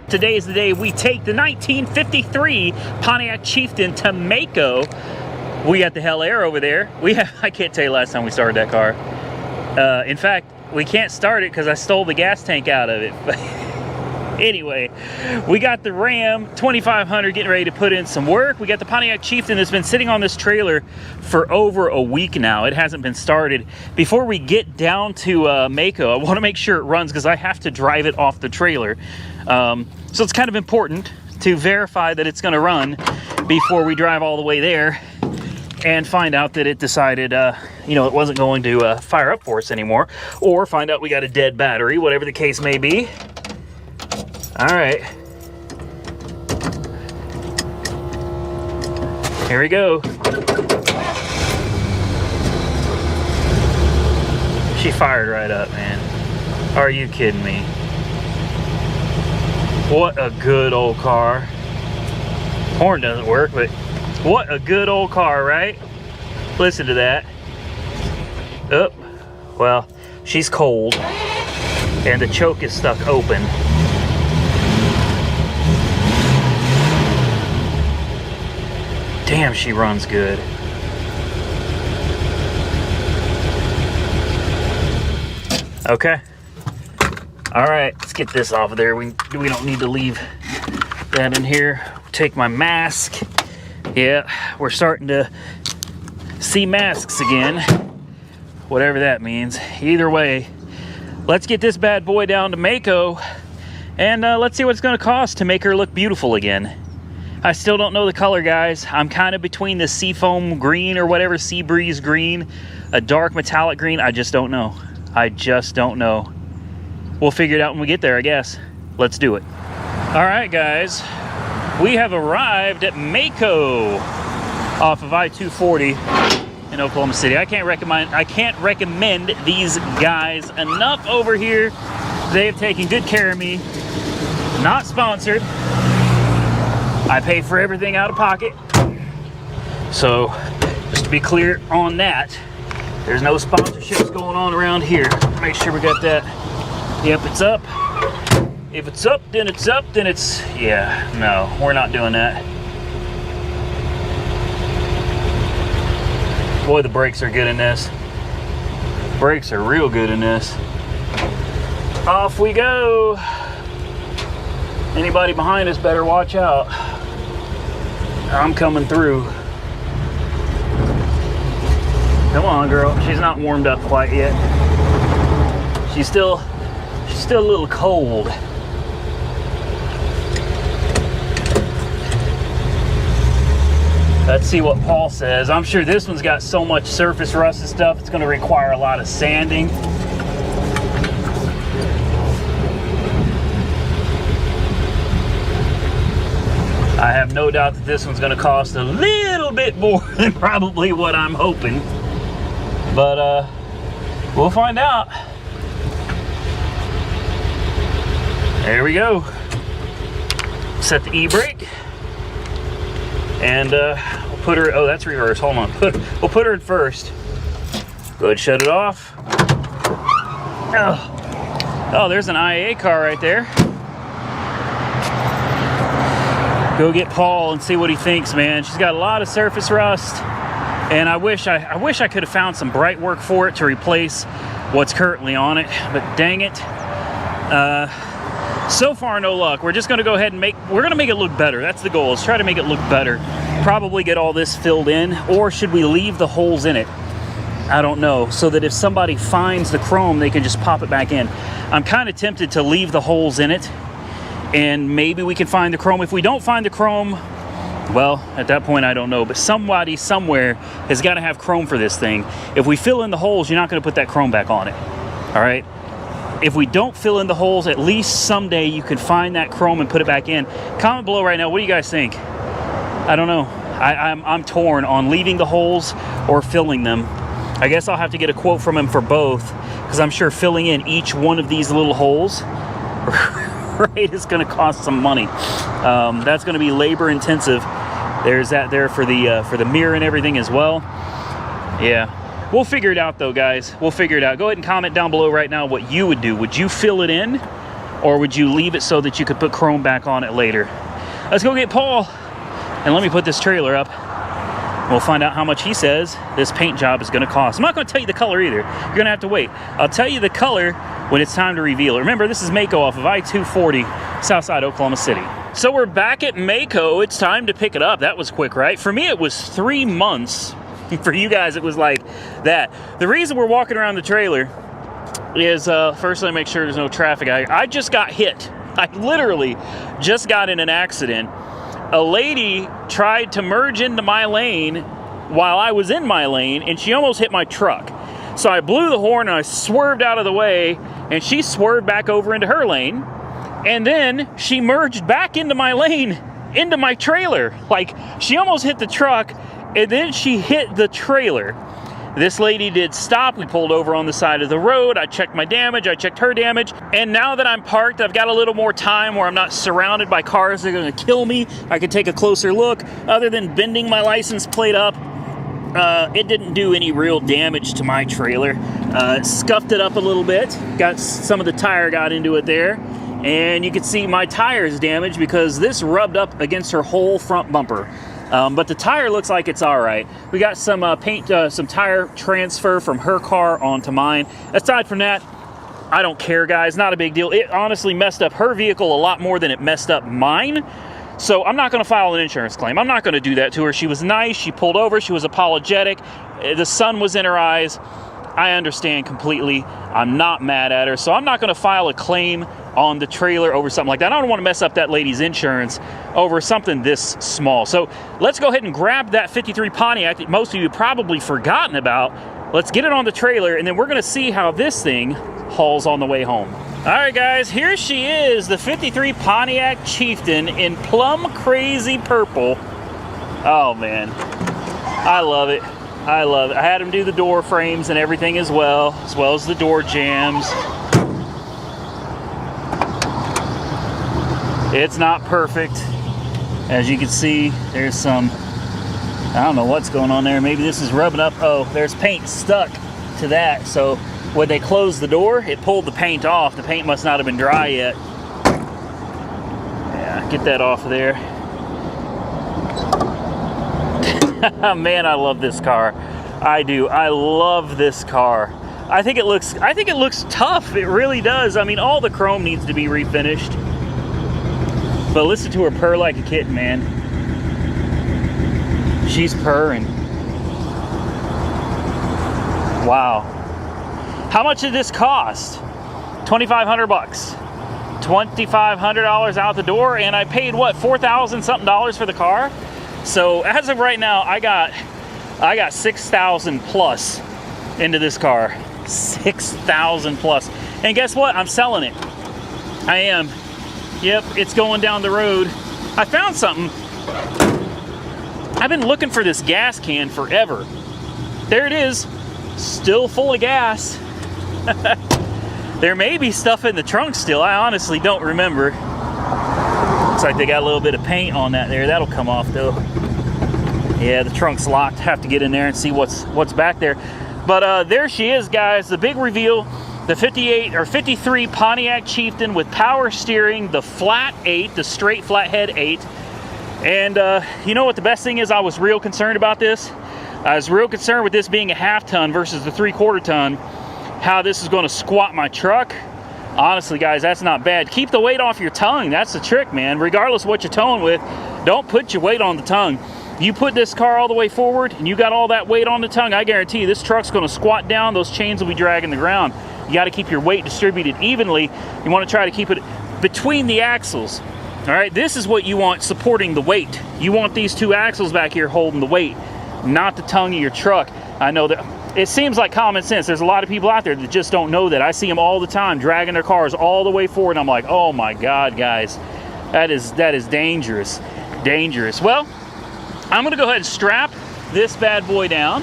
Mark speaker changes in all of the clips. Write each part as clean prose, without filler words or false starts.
Speaker 1: Today is the day we take the 1953 Pontiac Chieftain to Maaco. We got the Hell Air over there. I can't tell you last time we started that car. In fact, we can't start it because I stole the gas tank out of it. Anyway, we got the Ram 2500 getting ready to put in some work. We got the Pontiac Chieftain that's been sitting on this trailer for over a week now. It hasn't been started. Before we get down to Maaco, I want to make sure it runs because I have to drive it off the trailer. So it's kind of important to verify that it's going to run before we drive all the way there and find out that it decided, you know, it wasn't going to fire up for us anymore, or find out we got a dead battery, whatever the case may be. All right, here we go. She fired right up, man. Are you kidding me? What a good old car. Horn doesn't work, but what a good old car, right? Listen to that. Oh, well, she's cold and the choke is stuck open. Damn, she runs good. Okay. All right, let's get this off of there. We don't need to leave that in here. Take my mask. Yeah, we're starting to see masks again. Whatever that means. Either way, let's get this bad boy down to Maaco and let's see what it's going to cost to make her look beautiful again. I still don't know the color, guys. I'm kind of between the seafoam green or whatever, sea breeze green, a dark metallic green. I just don't know. I just don't know. We'll figure it out when we get there, I guess. Let's do it. All right, guys. We have arrived at Maaco off of I-240 in Oklahoma City. I can't recommend these guys enough over here. They have taken good care of me. Not sponsored. I pay for everything out of pocket. So, just to be clear on that, there's no sponsorships going on around here. Make sure we got that. Yep, it's up. If it's up, then it's up, then it's... Yeah, no, we're not doing that. Boy, the brakes are good in this. Brakes are real good in this. Off we go. Anybody behind us better watch out. I'm coming through. Come on, girl. She's not warmed up quite yet. She's still a little cold. Let's see what Paul says. I'm sure this one's got so much surface rust and stuff, it's going to require a lot of sanding. I have no doubt that this one's going to cost a little bit more than probably what I'm hoping. But we'll find out. There we go. Set the e-brake. And we'll put her, oh, that's reverse. Hold on. We'll put her in first. Go ahead and shut it off. Oh, there's an IA car right there. Go get Paul and see what he thinks, man. She's got a lot of surface rust, and I wish I could have found some bright work for it to replace what's currently on it, but dang it. So far, no luck. We're just gonna go ahead and we're gonna make it look better. That's the goal, is try to make it look better. Probably get all this filled in, or should we leave the holes in it? I don't know, so that if somebody finds the chrome, they can just pop it back in. I'm kind of tempted to leave the holes in it, and maybe we can find the chrome. If we don't find the chrome, well, at that point, I don't know. But somebody somewhere has got to have chrome for this thing. If we fill in the holes, you're not going to put that chrome back on it. All right? If we don't fill in the holes, at least someday you can find that chrome and put it back in. Comment below right now. What do you guys think? I don't know. I'm torn on leaving the holes or filling them. I guess I'll have to get a quote from him for both, because I'm sure filling in each one of these little holes right, is going to cost some money. That's going to be labor intensive. There's that there for the mirror and everything as well. Yeah, we'll figure it out though, guys. We'll figure it out. Go ahead and comment down below right now what you would do. Would you fill it in, or would you leave it so that you could put chrome back on it later? Let's go get Paul, and let me put this trailer up. We'll find out how much he says this paint job is going to cost. I'm not going to tell you the color either. You're going to have to wait. I'll tell you the color when it's time to reveal it. Remember, this is Maaco off of I-240, Southside Oklahoma City. So we're back at Maaco. It's time to pick it up. That was quick, right? For me, it was 3 months. For you guys, it was like that. The reason we're walking around the trailer is, first, let me make sure there's no traffic. I just got hit. I literally just got in an accident. A lady tried to merge into my lane while I was in my lane, and she almost hit my truck. So I blew the horn and I swerved out of the way, and she swerved back over into her lane, and then she merged back into my lane, into my trailer. Like, she almost hit the truck, and then she hit the trailer. This lady did stop. We pulled over on the side of the road. I checked my damage. I checked her damage. And now that I'm parked, I've got a little more time where I'm not surrounded by cars that are going to kill me. I can take a closer look. Other than bending my license plate up, it didn't do any real damage to my trailer. Scuffed it up a little bit. Got some of the tire got into it there. And you can see my tire is damaged because this rubbed up against her whole front bumper. But the tire looks like it's all right. We got some some tire transfer from her car onto mine. Aside from that, I don't care, guys. Not a big deal. It honestly messed up her vehicle a lot more than it messed up mine. So I'm not going to file an insurance claim. I'm not going to do that to her. She was nice. She pulled over. She was apologetic. The sun was in her eyes. I understand completely. I'm not mad at her. So I'm not going to file a claim on the trailer over something like that. I don't want to mess up that lady's insurance over something this small. So let's go ahead and grab that 53 Pontiac that most of you probably forgotten about. Let's get it on the trailer, and then we're going to see how this thing hauls on the way home. All right, guys, here she is, the 53 Pontiac Chieftain in plum crazy purple. Oh, man. I love it. I love it. I had him do the door frames and everything as well as the door jambs. It's not perfect. As you can see, there's some, I don't know what's going on there. Maybe this is rubbing up. Oh, there's paint stuck to that. So when they closed the door, it pulled the paint off. The paint must not have been dry yet. Yeah, get that off of there. Man, I love this car. I do. I love this car. I think it looks tough. It really does. I mean, all the chrome needs to be refinished. But listen to her purr like a kitten, man. She's purring. Wow. How much did this cost? $2,500 bucks. $2,500 out the door, and I paid what, $4,000 something for the car? So as of right now, I got 6,000 plus into this car. 6,000 plus. And guess what? I'm selling it. I am. Yep, it's going down the road. I found something. I've been looking for this gas can forever. There it is, still full of gas. There may be stuff in the trunk still. I honestly don't remember. Looks like they got a little bit of paint on that there. That'll come off though. Yeah, the trunk's locked. Have to get in there and see what's back there. But there she is, guys. The big reveal. The 53 Pontiac Chieftain with power steering, the flat 8, the straight flathead 8. And you know what the best thing is? I was real concerned about this. I was real concerned with this being a half ton versus the 3/4 ton, how this is going to squat my truck. Honestly, guys, that's not bad. Keep the weight off your tongue. That's the trick, man. Regardless of what you're towing with, don't put your weight on the tongue. You put this car all the way forward and you got all that weight on the tongue, I guarantee you this truck's going to squat down. Those chains will be dragging the ground. You got to keep your weight distributed evenly. You want to try to keep it between the axles. All right, this is what you want supporting the weight. You want these two axles back here holding the weight, not the tongue of your truck. I know that it seems like common sense. There's a lot of people out there that just don't know that. I see them all the time dragging their cars all the way forward. And I'm like, oh my God, guys, that is dangerous, dangerous. Well, I'm gonna go ahead and strap this bad boy down.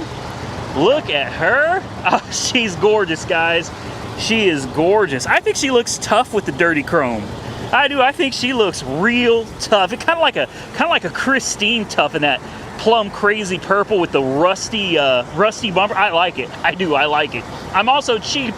Speaker 1: Look at her. Oh, she's gorgeous, guys. She is gorgeous. I think she looks tough with the dirty chrome. I do. I think she looks real tough. It kind of like a Christine tough in that plum crazy purple with the rusty bumper. I like it. I do. I like it. I'm also cheap,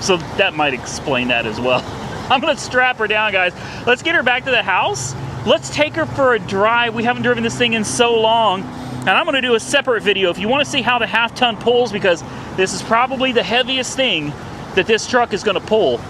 Speaker 1: so that might explain that as well. I'm gonna strap her down, guys. Let's get her back to the house. Let's take her for a drive. We haven't driven this thing in so long. And I'm gonna do a separate video if you wanna see how the half-ton pulls, because this is probably the heaviest thing that this truck is gonna pull.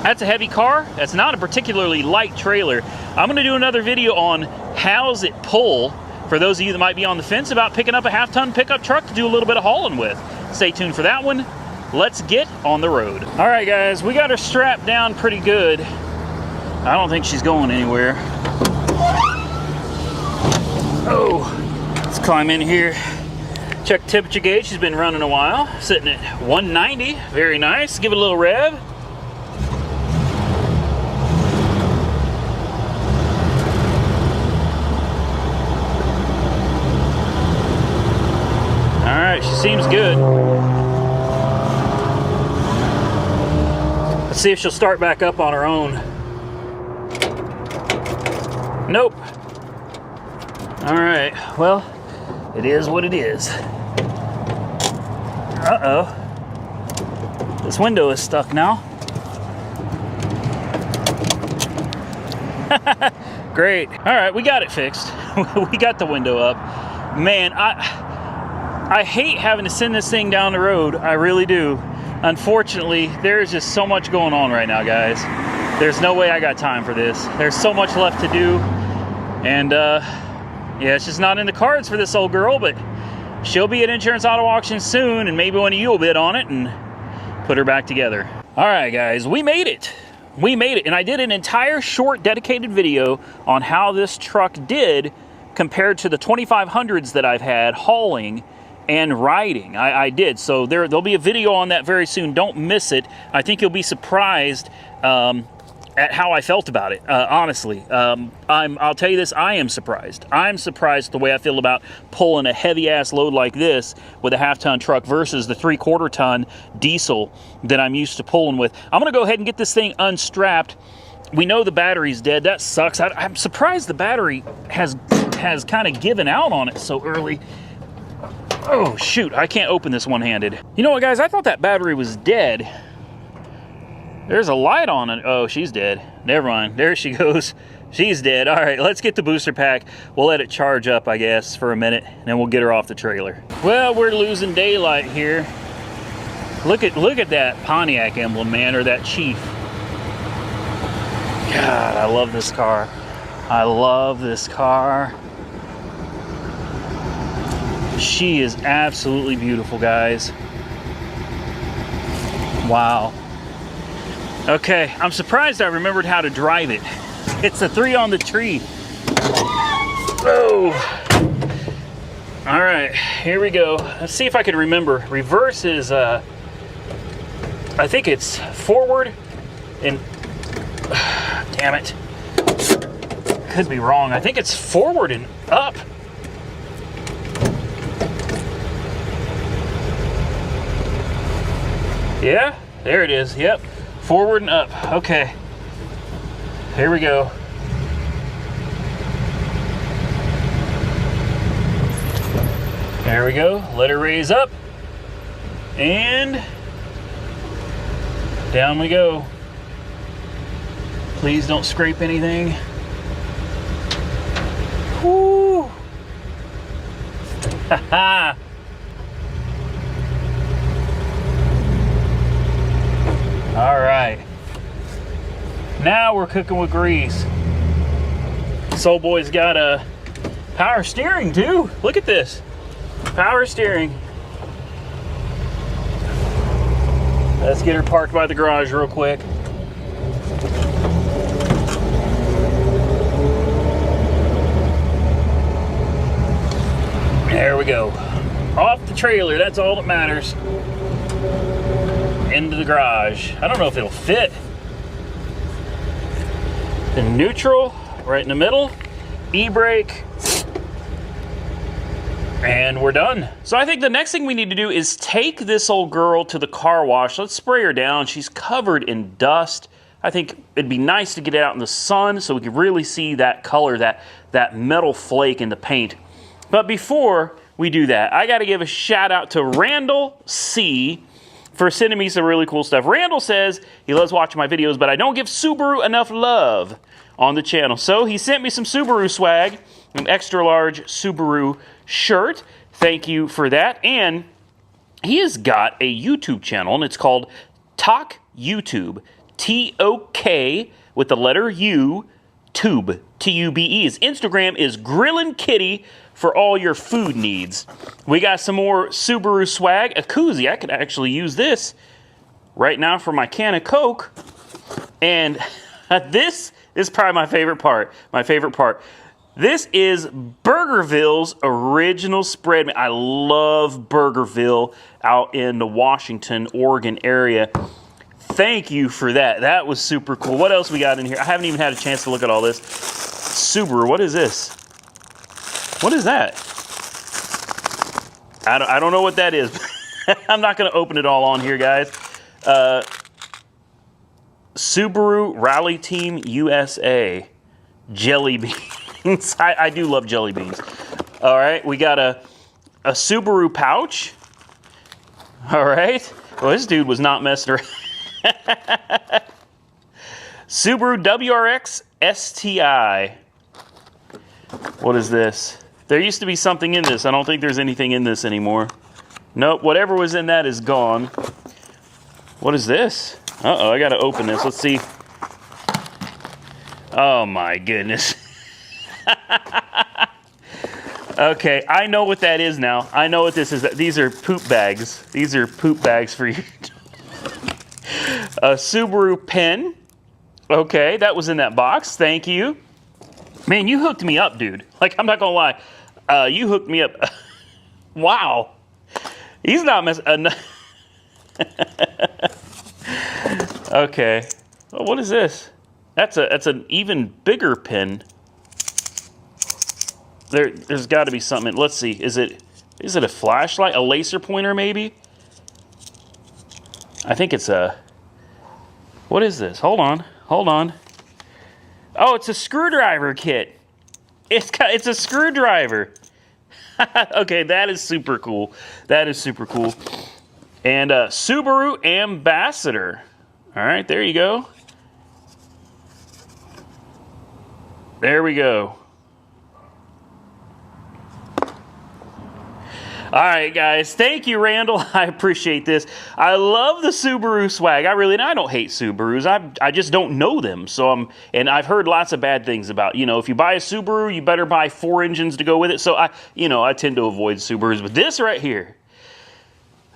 Speaker 1: That's a heavy car. That's not a particularly light trailer. I'm gonna do another video on how's it pull for those of you that might be on the fence about picking up a half-ton pickup truck to do a little bit of hauling with. Stay tuned for that one. Let's get on the road. All right, guys, we got her strapped down pretty good. I don't think she's going anywhere. Oh, let's climb in here. Check temperature gauge. She's been running a while. Sitting at 190. Very nice. Give it a little rev. All right, she seems good. Let's see if she'll start back up on her own. Nope. All right, well, it is what it is. Uh-oh. This window is stuck now. Great. All right, we got it fixed. We got the window up. Man, I hate having to send this thing down the road. I really do. Unfortunately, there's just so much going on right now, guys. There's no way I got time for this. There's so much left to do. And yeah, it's just not in the cards for this old girl, but she'll be at Insurance Auto Auction soon, and maybe one of you will bid on it and put her back together. All right, guys, we made it. We made it, and I did an entire short dedicated video on how this truck did compared to the 2500s that I've had hauling and riding. I did, so there'll be a video on that very soon. Don't miss it. I think you'll be surprised at how I felt about it, honestly. I'll tell you this, I am surprised. I'm surprised the way I feel about pulling a heavy-ass load like this with a half-ton truck versus the 3/4 ton diesel that I'm used to pulling with. I'm gonna go ahead and get this thing unstrapped. We know the battery's dead. That sucks. I'm surprised the battery has kind of given out on it so early. Oh, shoot, I can't open this one-handed. You know what, guys? I thought that battery was dead. There's a light on it. Oh, she's dead. Never mind. There she goes. She's dead. All right, let's get the booster pack. We'll let it charge up, I guess, for a minute, and then we'll get her off the trailer. Well, we're losing daylight here. Look at that Pontiac emblem, man, or that Chief. God, I love this car. I love this car. She is absolutely beautiful, guys. Wow. Okay, I'm surprised I remembered how to drive it. It's a 3 on the tree. Oh. All right, here we go. Let's see if I can remember. Reverse is, I think it's forward and, damn it. Could be wrong. I think it's forward and up. Yeah, there it is. Yep, forward and up. Okay, here we go. There we go. Let her raise up, and down we go. Please don't scrape anything. Woo! Ha ha! All right, now we're cooking with grease. This old boy's got a power steering too. Look at this, power steering. Let's get her parked by the garage real quick. There we go. Off the trailer, that's all that matters. Into the garage. I don't know if it'll fit. The neutral, right in the middle. E-brake. And we're done. So I think the next thing we need to do is take this old girl to the car wash. Let's spray her down. She's covered in dust. I think it'd be nice to get it out in the sun so we can really see that color, that metal flake in the paint. But before we do that, I got to give a shout out to Randall C. for sending me some really cool stuff. Randall says he loves watching my videos, but I don't give Subaru enough love on the channel. So he sent me some Subaru swag, an extra large Subaru shirt. Thank you for that. And he has got a YouTube channel, and it's called Talk YouTube. T-O-K with the letter U, Tube, T-U-B-E. His Instagram is Grillin' Kitty for all your food needs. We got some more Subaru swag, a koozie. I could actually use this right now for my can of Coke. And this is probably my favorite part. This is Burgerville's original spread. I love Burgerville out in the Washington, Oregon area. Thank you for that. That was super cool. What else we got in here? I haven't even had a chance to look at all this. Subaru, what is this? What is that? I don't know what that is. I'm not going to open it all on here, guys. Subaru Rally Team USA. Jelly beans. I do love jelly beans. All right, we got a Subaru pouch. All right. Well, this dude was not messing around. Subaru WRX STI. What is this? There used to be something in this. I don't think there's anything in this anymore. Nope, whatever was in that is gone. What is this? Uh-oh, I gotta open this. Let's see. Oh my goodness. Okay, I know what that is now. I know what this is. These are poop bags. These are poop bags for you. A Subaru pen. Okay, that was in that box. Thank you. Man, you hooked me up, dude. Like, I'm not gonna lie. You hooked me up. Wow. He's not messing. Okay. Oh, what is this? That's an even bigger pen. There's got to be something. Let's see. Is it a flashlight? A laser pointer, maybe? I think it's a. What is this? Hold on. Oh, it's a screwdriver kit. It's a screwdriver. Okay, that is super cool. And Subaru Ambassador. All right, there you go. There we go. All right, guys. Thank you, Randall. I appreciate this. I love the Subaru swag. I don't hate Subarus. I just don't know them. And I've heard lots of bad things about, if you buy a Subaru, you better buy 4 engines to go with it. So I tend to avoid Subarus. But this right here,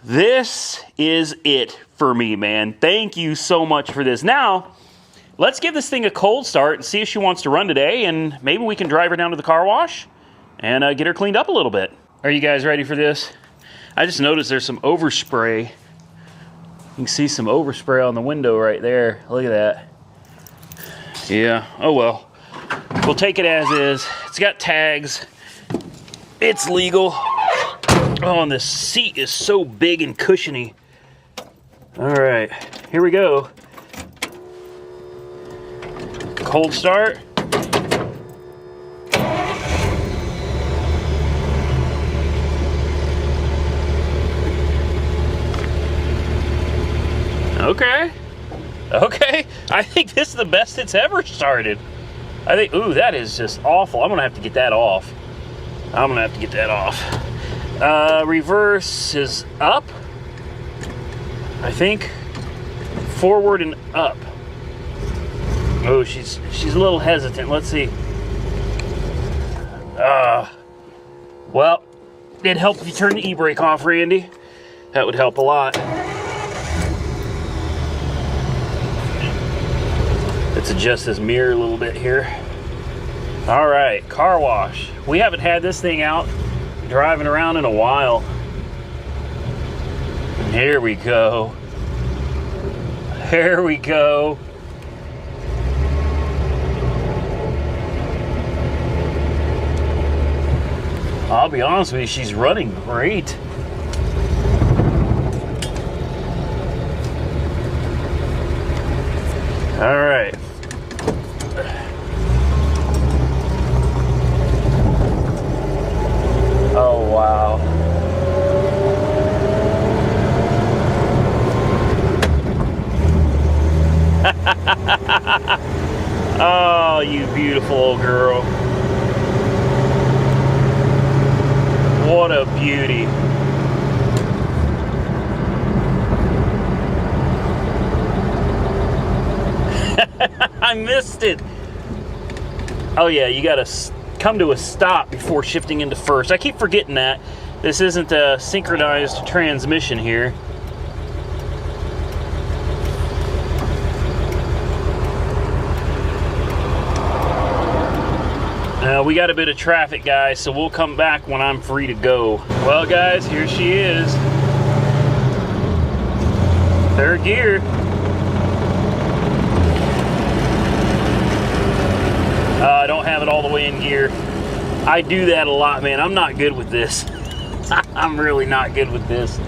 Speaker 1: this is it for me, man. Thank you so much for this. Now, let's give this thing a cold start and see if she wants to run today. And maybe we can drive her down to the car wash and get her cleaned up a little bit. Are you guys ready for this? I just noticed there's some overspray. You can see some overspray on the window right there. Look at that. Yeah, oh well. We'll take it as is. It's got tags. It's legal. Oh, and this seat is so big and cushiony. All right, here we go. Cold start. Okay. I think this is the best it's ever started. Ooh, that is just awful. I'm gonna have to get that off. Reverse is up. I think. Forward and up. Oh, she's a little hesitant. Let's see. Well, it'd help if you turn the e-brake off, Randy. That would help a lot. Let's adjust this mirror a little bit here. All right, car wash. We haven't had this thing out driving around in a while. Here we go. I'll be honest with you, she's running great. All right. Oh, wow. beauty. I missed it. Oh yeah, you gotta come to a stop before shifting into first. I keep forgetting that. This isn't a synchronized transmission here. We got a bit of traffic, guys, so we'll come back when I'm free to go. Well, guys, here she is. Third gear. I don't have it all the way in gear. I do that a lot, man. I'm not good with this. I'm really not good with this.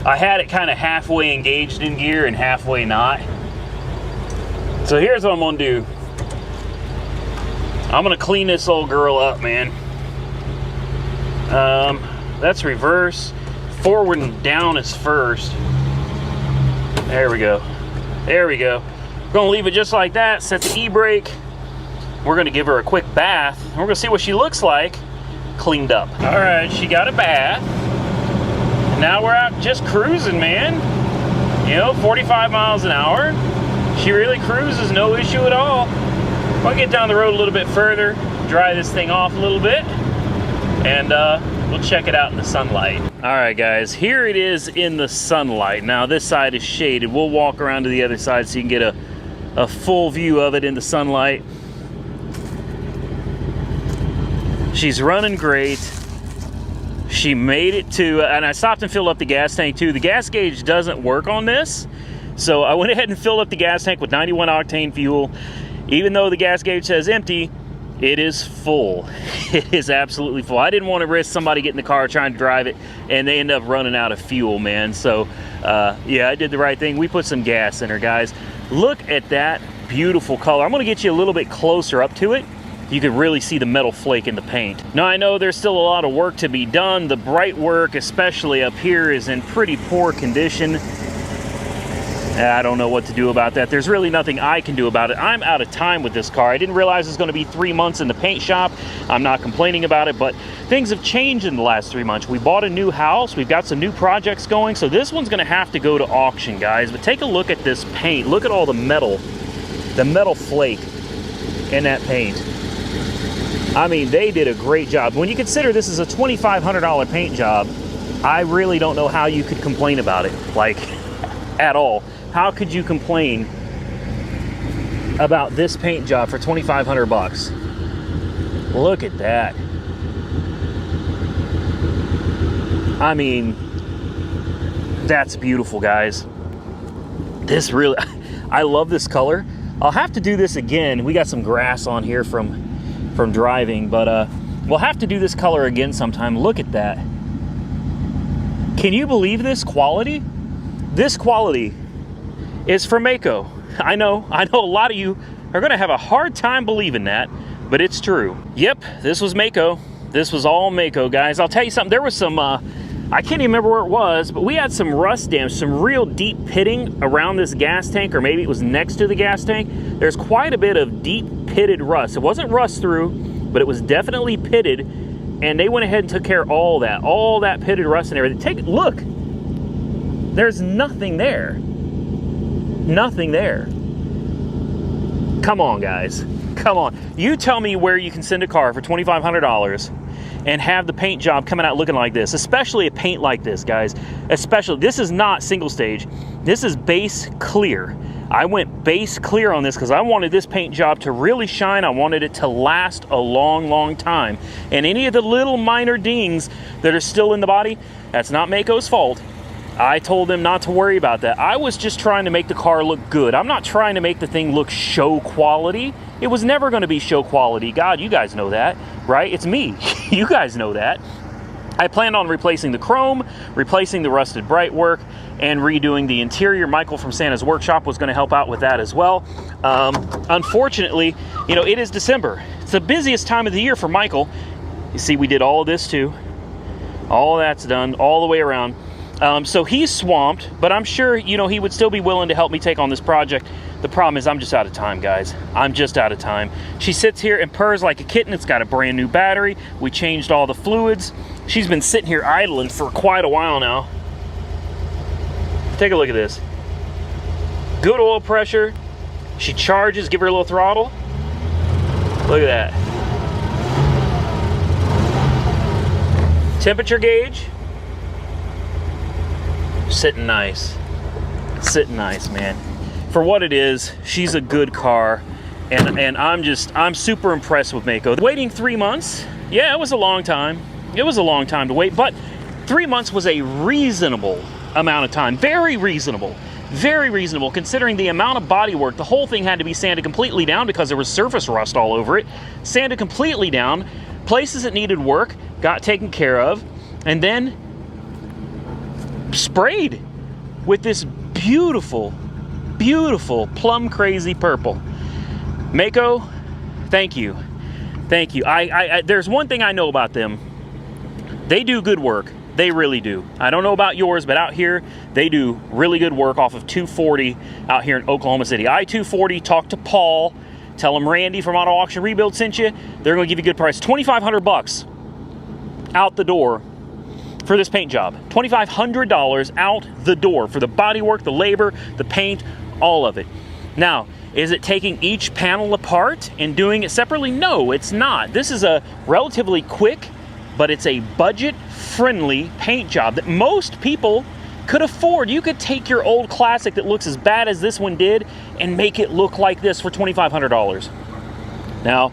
Speaker 1: I had it kind of halfway engaged in gear and halfway not. So here's what I'm gonna do. I'm gonna clean this old girl up, man. That's reverse. Forward and down is first. There we go. There we go. We're gonna leave it just like that, set the e-brake. We're gonna give her a quick bath. We're gonna see what she looks like cleaned up. All right, she got a bath. Now we're out just cruising, man. You know, 45 miles an hour. She really cruises, no issue at all. I'll get down the road a little bit further, dry this thing off a little bit, and we'll check it out in the sunlight. All right, guys, here it is in the sunlight. Now this side is shaded. We'll walk around to the other side so you can get a full view of it in the sunlight. She's running great. She made it to, and I stopped and filled up the gas tank too. The gas gauge doesn't work on this, so I went ahead and filled up the gas tank with 91 octane fuel. Even though the gas gauge says empty, it is full. It is absolutely full. I didn't want to risk somebody getting in the car trying to drive it and they end up running out of fuel, man. So yeah, I did the right thing. We put some gas in her, guys. Look at that beautiful color. I'm going to get you a little bit closer up to it. You can really see the metal flake in the paint. Now I know there's still a lot of work to be done. The bright work, especially up here, is in pretty poor condition. I don't know what to do about that. There's really nothing I can do about it. I'm out of time with this car. I didn't realize it was going to be 3 months in the paint shop. I'm not complaining about it, but things have changed in the last 3 months. We bought a new house. We've got some new projects going, so this one's going to have to go to auction, guys. But take a look at this paint. Look at all the metal flake in that paint. I mean, they did a great job. When you consider this is a $2,500 paint job, I really don't know how you could complain about it, like, at all. How could you complain about this paint job for 2,500 bucks? Look at that. I mean, that's beautiful, guys. This really, I love this color. I'll have to do this again. We got some grass on here from driving, but we'll have to do this color again sometime. Look at that. Can you believe this quality? This quality is from Maaco. I know a lot of you are gonna have a hard time believing that, but it's true. Yep, this was Maaco. This was all Maaco, guys. I'll tell you something, there was some, I can't even remember where it was, but we had some rust damage, some real deep pitting around this gas tank, or maybe it was next to the gas tank. There's quite a bit of deep pitted rust. It wasn't rust through, but it was definitely pitted, and they went ahead and took care of all that pitted rust and everything. Take a look. There's nothing there. Nothing there. Come on, guys. Come on. You tell me where you can send a car for $2,500 and have the paint job coming out looking like this, especially a paint like this, guys. Especially, this is not single stage. This is base clear. I went base clear on this because I wanted this paint job to really shine. I wanted it to last a long, long time. And any of the little minor dings that are still in the body, that's not Maaco's fault. I told them not to worry about that. I was just trying to make the car look good. I'm not trying to make the thing look show quality. It was never going to be show quality. God, you guys know that, right? It's me. You guys know that. I planned on replacing the chrome, replacing the rusted bright work, and redoing the interior. Michael from Santa's Workshop was going to help out with that as well. Unfortunately, you know, it is December. It's the busiest time of the year for Michael. You see, we did all of this too. All that's done all the way around. So he's swamped, but I'm sure, you know, he would still be willing to help me take on this project The problem is I'm just out of time, guys. I'm just out of time. She sits here and purrs like a kitten. It's got a brand new battery. We changed all the fluids. She's been sitting here idling for quite a while now. Take a look at this. Good oil pressure. She charges. Give her a little throttle. Look at that. Temperature gauge. Sitting nice. Sitting nice, man. For what it is, she's a good car, and I'm super impressed with Maaco. Waiting 3 months, yeah, it was a long time. It was a long time to wait, but 3 months was a reasonable amount of time. Very reasonable considering the amount of body work. The whole thing had to be sanded completely down because there was surface rust all over it. Sanded completely down. Places that needed work got taken care of, and then sprayed with this beautiful plum crazy purple. Maaco, thank you. Thank you. There's one thing I know about them. They do good work. They really do. I don't know about yours, but out here, they do really good work off of 240 out here in Oklahoma City. I-240, talk to Paul. Tell him Randy from Auto Auction Rebuild sent you. They're going to give you a good price. $2,500 out the door for this paint job. $2,500 out the door for the body work, the labor, the paint, all of it. Now, is it taking each panel apart and doing it separately? No, it's not. This is a relatively quick, but it's a budget-friendly paint job that most people could afford. You could take your old classic that looks as bad as this one did and make it look like this for $2,500. Now,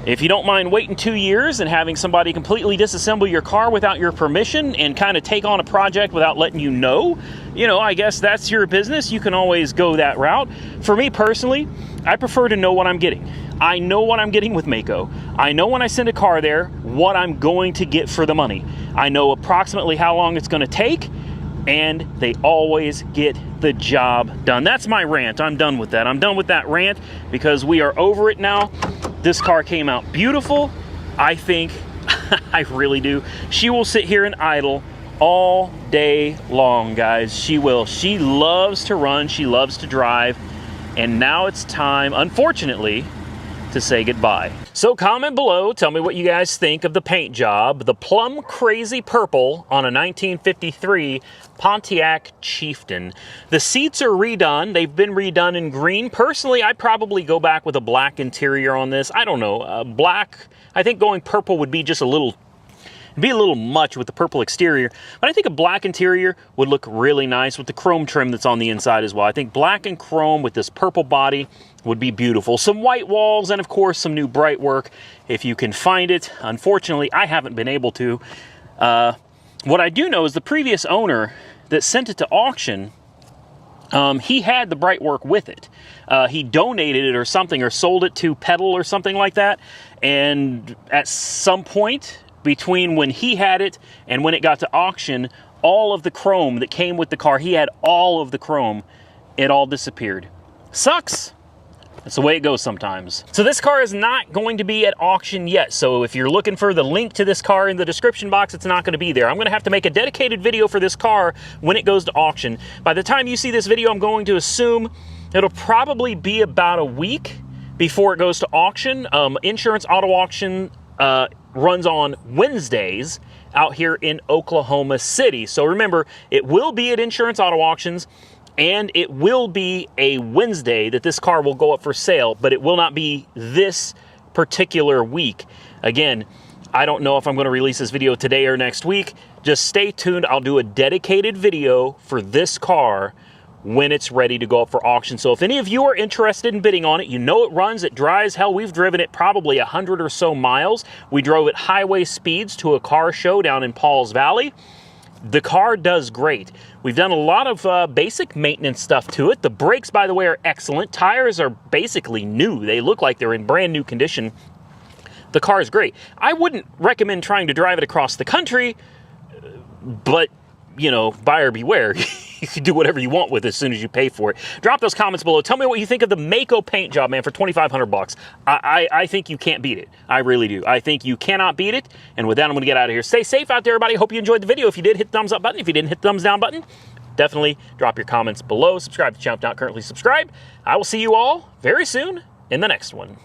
Speaker 1: if you don't mind waiting 2 years and having somebody completely disassemble your car without your permission and kind of take on a project without letting you know, I guess that's your business. You can always go that route. For me personally, I prefer to know what I'm getting. I know what I'm getting with Maaco. I know when I send a car there, what I'm going to get for the money. I know approximately how long it's going to take, and they always get the job done. That's my rant. I'm done with that. I'm done with that rant because we are over it now. This car came out beautiful. I think, I really do. She will sit here and idle all day long, guys. She will. She loves to run. She loves to drive. And now it's time, unfortunately, to say goodbye. So comment below, tell me what you guys think of the paint job, the plum crazy purple on a 1953 Pontiac Chieftain. The seats are redone. They've been redone in green. Personally, I'd probably go back with a black interior on this. I don't know, black. I think going purple would be just a little much with the purple exterior, but I think a black interior would look really nice with the chrome trim that's on the inside as well. I think black and chrome with this purple body would be beautiful. Some white walls and of course some new bright work if you can find it. Unfortunately, I haven't been able to. What I do know is the previous owner that sent it to auction, he had the bright work with it. He donated it or something, or sold it to Pedal or something like that, and at some point between when he had it and when it got to auction, all of the chrome that came with the car, he had all of the chrome, it all disappeared. Sucks. That's the way it goes sometimes. So this car is not going to be at auction yet. So if you're looking for the link to this car in the description box, it's not going to be there. I'm going to have to make a dedicated video for this car when it goes to auction. By the time you see this video, I'm going to assume it'll probably be about a week before it goes to auction. Insurance Auto Auction runs on Wednesdays out here in Oklahoma City. So remember, it will be at Insurance Auto Auctions, and it will be a Wednesday that this car will go up for sale, but it will not be this particular week. Again, I don't know if I'm going to release this video today or next week. Just stay tuned. I'll do a dedicated video for this car when it's ready to go up for auction. So if any of you are interested in bidding on it, you know it runs, it dries. Hell, we've driven it probably 100 or so miles. We drove it highway speeds to a car show down in Pauls Valley. The car does great. We've done a lot of basic maintenance stuff to it. The brakes, by the way, are excellent. Tires are basically new. They look like they're in brand new condition. The car is great. I wouldn't recommend trying to drive it across the country, but, you know, buyer beware. You can do whatever you want with it as soon as you pay for it. Drop those comments below. Tell me what you think of the Maaco paint job, man, for $2,500. I think you can't beat it. I really do. I think you cannot beat it. And with that, I'm going to get out of here. Stay safe out there, everybody. Hope you enjoyed the video. If you did, hit the thumbs up button. If you didn't, hit the thumbs down button. definitely drop your comments below. Subscribe to the channel if not currently subscribed. I will see you all very soon in the next one.